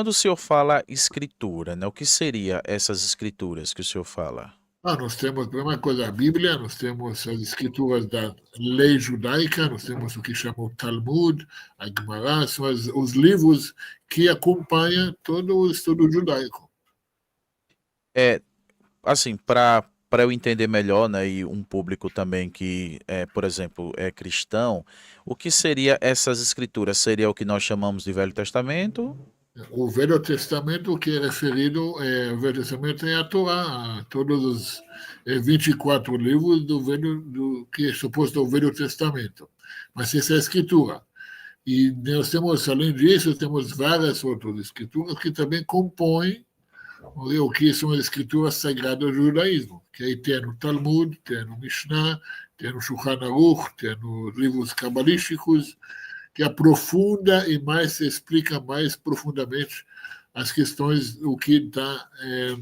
Quando o senhor fala escritura, né, o que seria essas escrituras que o senhor fala? Nós temos, a primeira coisa, a Bíblia, nós temos as escrituras da lei judaica, nós temos o que chama o Talmud, a Gemara, são os livros que acompanham todo o estudo judaico. É, assim, para eu entender melhor, né, e um público também que por exemplo, é cristão, o que seria essas escrituras? Seria o que nós chamamos de Velho Testamento? O Velho Testamento, que é referido, o Velho Testamento é a Torá, todos os 24 livros que é suposto o Velho Testamento. Mas essa é a escritura. E nós temos, além disso, temos várias outras escrituras que também compõem o que são as escrituras sagradas do judaísmo, que aí tem no Talmud, tem no Mishnah, tem no Shulchan Aruch, tem nos livros cabalísticos, que aprofunda e mais explica mais profundamente as questões do que está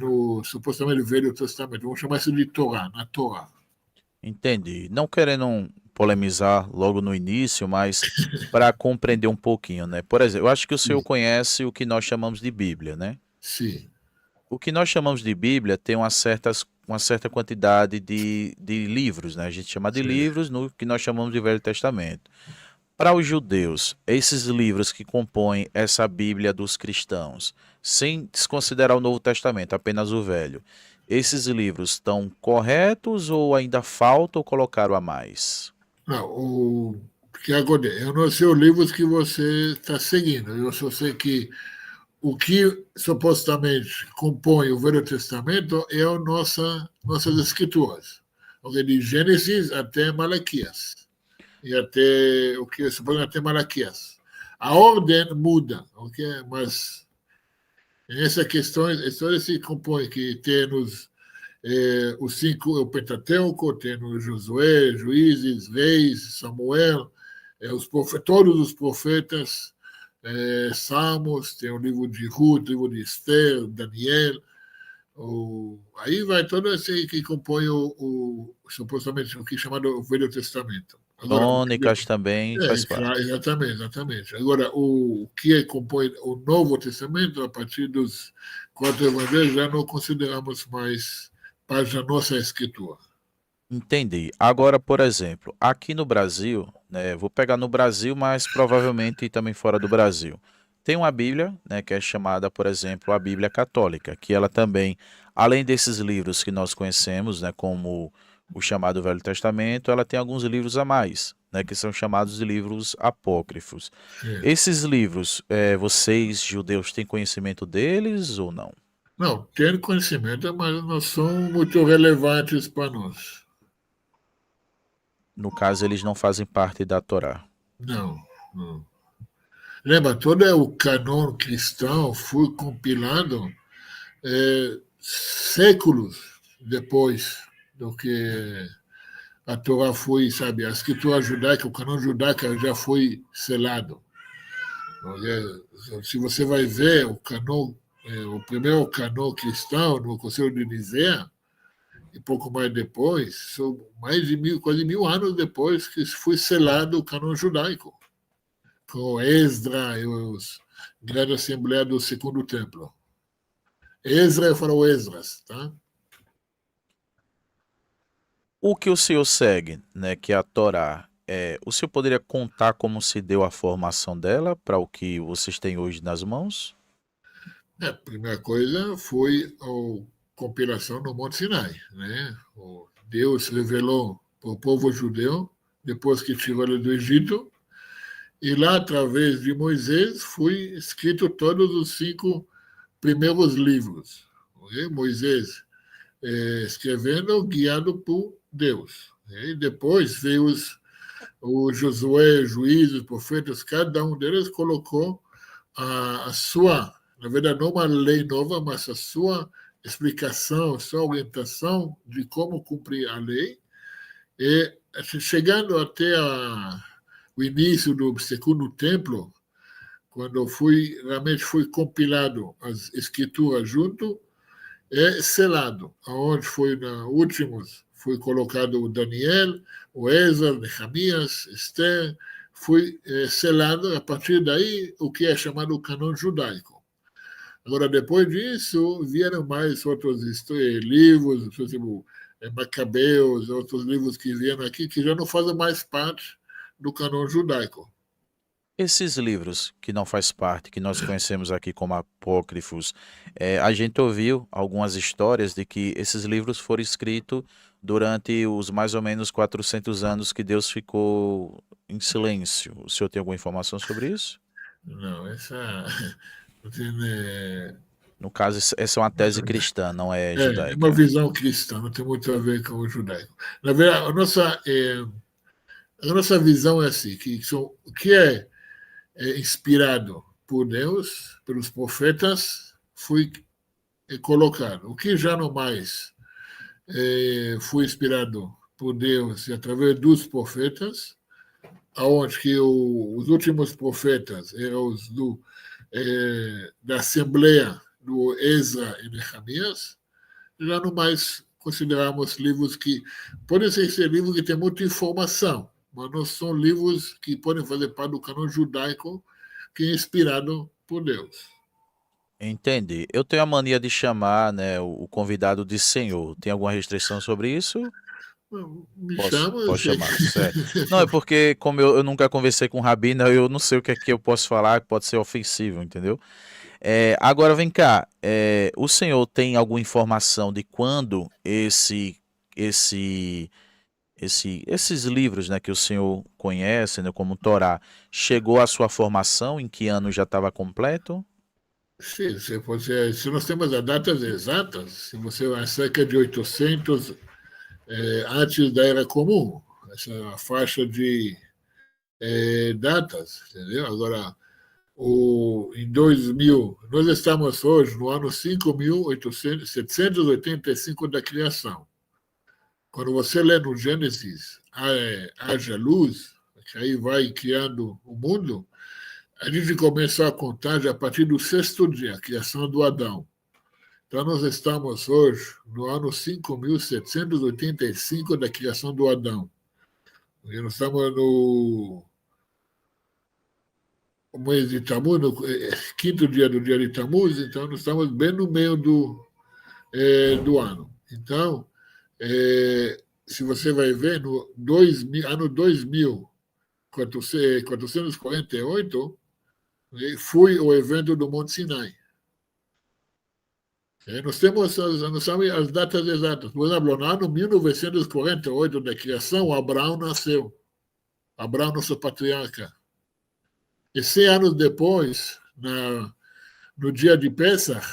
no supostamente Velho Testamento. Vamos chamar isso de Torá, na Torá. Entendi. Não querendo polemizar logo no início, mas para compreender um pouquinho, né? Por exemplo, eu acho que o senhor conhece o que nós chamamos de Bíblia, né? Sim, O que nós chamamos de Bíblia tem uma certa quantidade de livros, né? A gente chama de sim. livros no que nós chamamos de Velho Testamento. Para os judeus, esses livros que compõem essa Bíblia dos cristãos, sem desconsiderar o Novo Testamento, apenas o Velho, esses livros estão corretos ou ainda falta ou colocaram a mais? Não, que agora, eu não sei os livros que você está seguindo, eu só sei que o que supostamente compõe o Velho Testamento é nossas escrituras, okay? De Gênesis até Malaquias, e até o que supostamente até Malaquias. A ordem muda, ok? Mas essa questão, a história se compõe que temos os cinco, o Pentateuco, temos Josué, Juízes, Reis, Samuel, todos os profetas, Salmos, tem o livro de Ruth, o livro de Esther, Daniel, aí vai todo esse que compõe supostamente o que é chamado o Velho Testamento. Agora, Crônicas também faz claro, parte. exatamente, exatamente. Agora, o que compõe o Novo Testamento, a partir dos quatro evangelhos, já não consideramos mais parte da nossa escritura. Entendi. Agora, por exemplo, aqui no Brasil, né, vou pegar no Brasil, mas provavelmente também fora do Brasil. Tem uma Bíblia, né, que é chamada, por exemplo, a Bíblia Católica, que ela também, além desses livros que nós conhecemos, né, como o chamado Velho Testamento, ela tem alguns livros a mais, né, que são chamados de livros apócrifos. É. Esses livros, vocês, judeus, têm conhecimento deles ou não? Não, ter conhecimento, mas não são muito relevantes para nós. No caso, eles não fazem parte da Torá. Não, não. Lembra, todo o canon cristão foi compilado séculos depois do que a Torá foi, sabe, a escritura judaica, o canon judaico já foi selado. Se você vai ver o canon, o primeiro canon cristão no Conselho de Nicéia, e pouco mais depois, são mais de quase 1000 anos depois que foi selado o canon judaico, com Esdra e os grande assembleia do Segundo Templo. Ezra falou Esdras, tá? O que o senhor segue, né, que é a Torá, o senhor poderia contar como se deu a formação dela para o que vocês têm hoje nas mãos? A primeira coisa foi a compilação no Monte Sinai, né? Deus revelou para o povo judeu depois que tirou ele do Egito, e lá através de Moisés foi escrito todos os cinco primeiros livros. Okay? Moisés escrevendo guiado por Deus. E depois veio o Josué, juízes, profetas, cada um deles colocou a sua, na verdade, não uma lei nova, mas a sua explicação, a sua orientação de como cumprir a lei, e chegando até o início do segundo templo, quando realmente foi compilado as escrituras junto, é selado, aonde foi na últimos foi colocado o Daniel, o Ezra, Nehemias, Esther, foi selado a partir daí o que é chamado o canon judaico. Agora, depois disso, vieram mais outros livros, por exemplo, Macabeus, outros livros que vieram aqui, que já não fazem mais parte do canão judaico. Esses livros que não faz parte, que nós conhecemos aqui como apócrifos, a gente ouviu algumas histórias de que esses livros foram escritos durante os mais ou menos 400 anos que Deus ficou em silêncio. O senhor tem alguma informação sobre isso? Não, essa. No caso, essa é uma tese cristã, não é É uma judaica. visão cristã, não tem muito a ver com o judaico. Na verdade, a nossa visão é assim, o que é inspirado por Deus, pelos profetas, foi colocado. O que já não mais foi inspirado por Deus e através dos profetas, aonde que os últimos profetas eram os da Assembleia do Ezra e Neemias, já não mais consideramos livros que podem ser livros que têm muita informação, mas não são livros que podem fazer parte do canão judaico que é inspirado por Deus. Entendi. Eu tenho a mania de chamar, né, o convidado de senhor. Tem alguma restrição sobre isso? Me Posso, chama, eu posso sei que. chamar, certo. Não, é porque, como eu nunca conversei com o Rabino, eu não sei o que é que eu posso falar que pode ser ofensivo, entendeu? Agora vem cá, o senhor tem alguma informação de quando esse, esses livros, né, que o senhor conhece, né, como Torá, chegou à sua formação? Em que ano já estava completo? Sim, se nós temos as datas exatas, se você vai cerca de 800 antes da Era Comum, essa faixa de datas, entendeu? Agora, em 2000, nós estamos hoje no ano 5.785 da criação. Quando você lê no Gênesis, haja luz, que aí vai criando o mundo, a gente começa a contagem a partir do sexto dia, a criação do Adão. Então, nós estamos hoje no ano 5.785 da criação do Adão. E nós estamos no mês de Tammuz, no quinto dia do dia de Tammuz, então nós estamos bem no meio do ano. Então, se você vai ver, no ano 2448, foi o evento do Monte Sinai. Nós temos as datas exatas. Por exemplo, no ano 1948 da criação, Abraão nasceu. Abraão, nosso patriarca. E 100 anos depois, no dia de Pesach,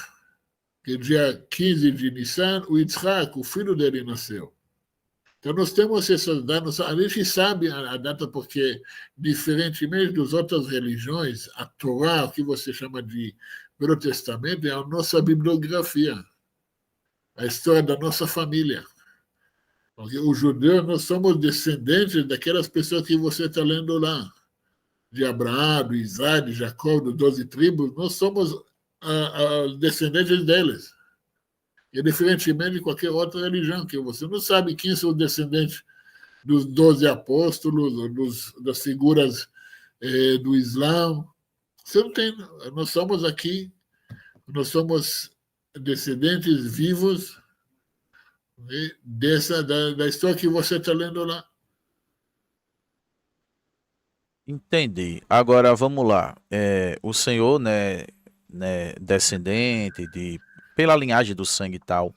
que é dia 15 de Nissan, o Yitzhak, o filho dele, nasceu. Então, nós temos essas datas. A gente sabe a data porque, diferentemente das outras religiões, a Torá, o que você chama de Velho Testamento, é a nossa bibliografia, a história da nossa família. Porque os judeus, nós somos descendentes daquelas pessoas que você está lendo lá, de Abraão, de Isaac, de Jacó, dos 12 tribos, nós somos descendentes deles. E diferentemente de qualquer outra religião, que você não sabe quem são os descendentes dos 12 apóstolos, das figuras do Islã. Você não tem. Nós somos aqui, nós somos descendentes vivos, né, da história que você está lendo lá. Entendi. Agora vamos lá. O senhor, né, descendente pela linhagem do sangue e tal,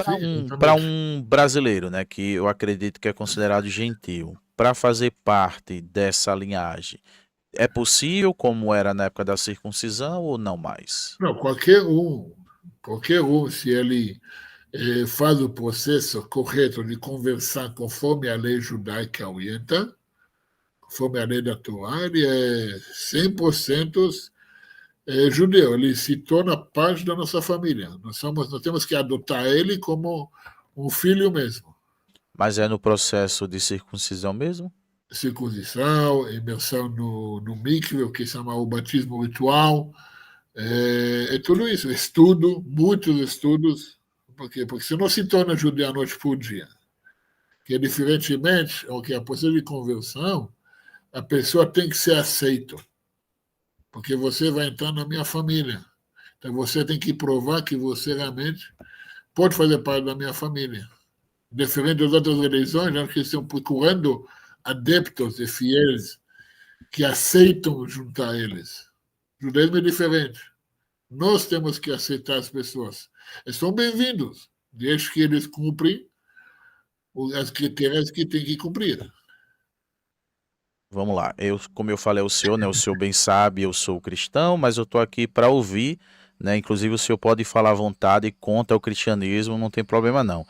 Sim, para exatamente. um brasileiro, né, que eu acredito que é considerado gentil, para fazer parte dessa linhagem, é possível como era na época da circuncisão ou não mais? Não, qualquer um, se ele faz o processo correto de conversar conforme a lei judaica orienta, conforme a lei da Torá, ele é 100% judeu, ele se torna parte da nossa família. Nós temos que adotar ele como um filho mesmo. Mas é no processo de circuncisão mesmo? Circuncisão, imersão no mikve, o que se chama o batismo ritual, tudo isso, muitos estudos, porque você não se torna judeu à noite por dia. Que diferentemente ao que é a processo de conversão, a pessoa tem que ser aceita, porque você vai entrar na minha família. Então você tem que provar que você realmente pode fazer parte da minha família. Diferente das outras religiões, acho que estão procurando adeptos e fiéis que aceitam juntar eles. O judaísmo é diferente. Nós temos que aceitar as pessoas. Eles são bem-vindos, desde que eles cumprem as critérios que têm que cumprir. Vamos lá. Como eu falei ao senhor, né, o senhor bem sabe, eu sou cristão, mas eu estou aqui para ouvir, né? Inclusive o senhor pode falar à vontade contra o cristianismo, não tem problema não.